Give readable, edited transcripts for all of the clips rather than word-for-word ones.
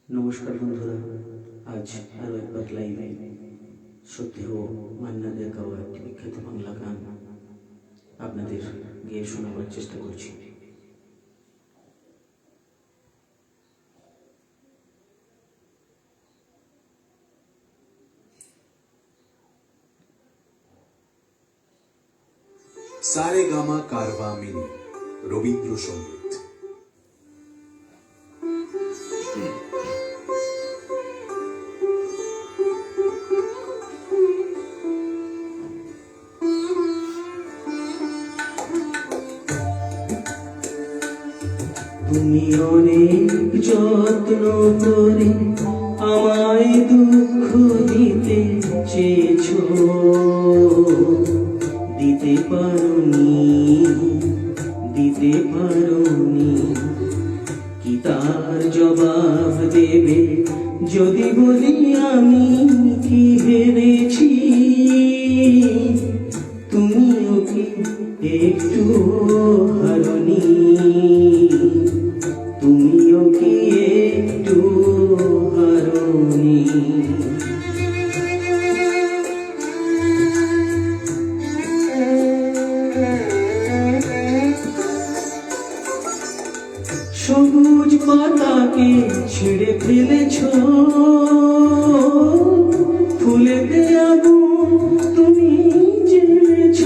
নমস্কার বন্ধুরা, আজ আরও একবার লাইভে সত্যি ও মান্নাদের গাওয়া একটি বিখ্যাত বাংলা গান আপনাদের গিয়ে শোনাবার চেষ্টা করছি। সারেগামা কারবা মিনি রবীন্দ্রসঙ্গীত। তুমি অনেক যত্ন করে আমায় দুঃখ দিতে চেয়েছ, দিতে পারোনি, কি তার জবাব দেবে যদি বলি আমি কি হেরেছি? তুমিও কি একটু হারনি? তুমিও কি একটু হারনি? সবুজ পাতাকে ছিঁড়ে ফেলেছ, ফুলেতে আগুন তুমি জ্বেলেছ।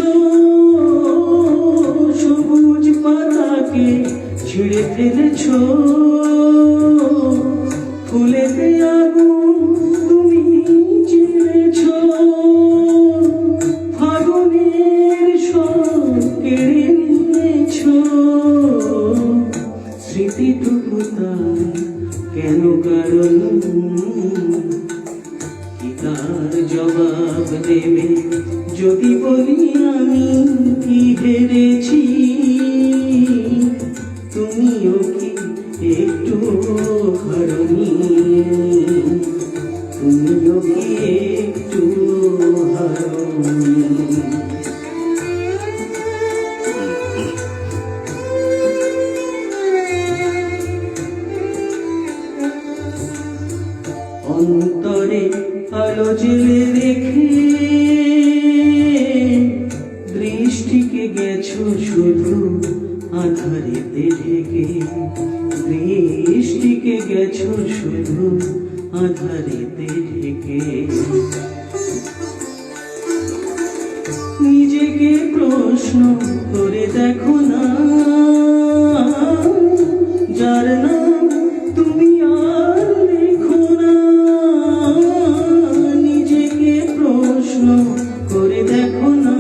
সবুজ পাতাকে ছিঁড়ে ফেলেছ, ফুলেতে আগুন তুমি জ্বেলেছ। ফাগুনের সব কেড়ে নিয়েছ, স্মৃতিটুকু তার কেন? কারণ কি তার জবাব দেবে যদি বলি আমি কি হেরেছি? তুমিও কি একটু হারনি? তুমিও কি একটু হারনি? অন্তরে আলো জেলে রেখে দৃষ্টিকে গেছো শুধু আধারেতে ঢেকে। দৃষ্টিকে গেছো শুধু আধারেতে ঢেকে। নিজেকে প্রশ্ন করে দেখো না, যার নাম তুমি আর লেখো না। নিজেকে প্রশ্ন করে দেখো না,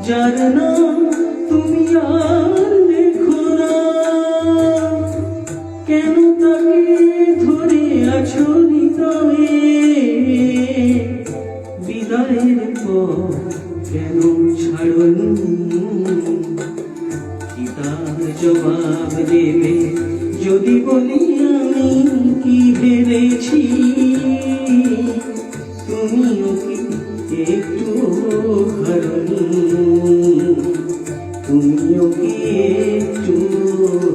যার নাম তুমি আর লেখো না। কেন তাকে ধরে আছো হৃদয়ে? বিদায়ের পর কেন ছাড়নি? কি তার জবাব দেবে যদি বলি আমি কি হেরেছি? তুমিও কি একটু হারনি? তুমিও কি একটু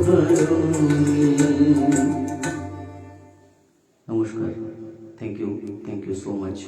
হারনি? নমস্কার, থ্যাংক ইউ সো মাচ।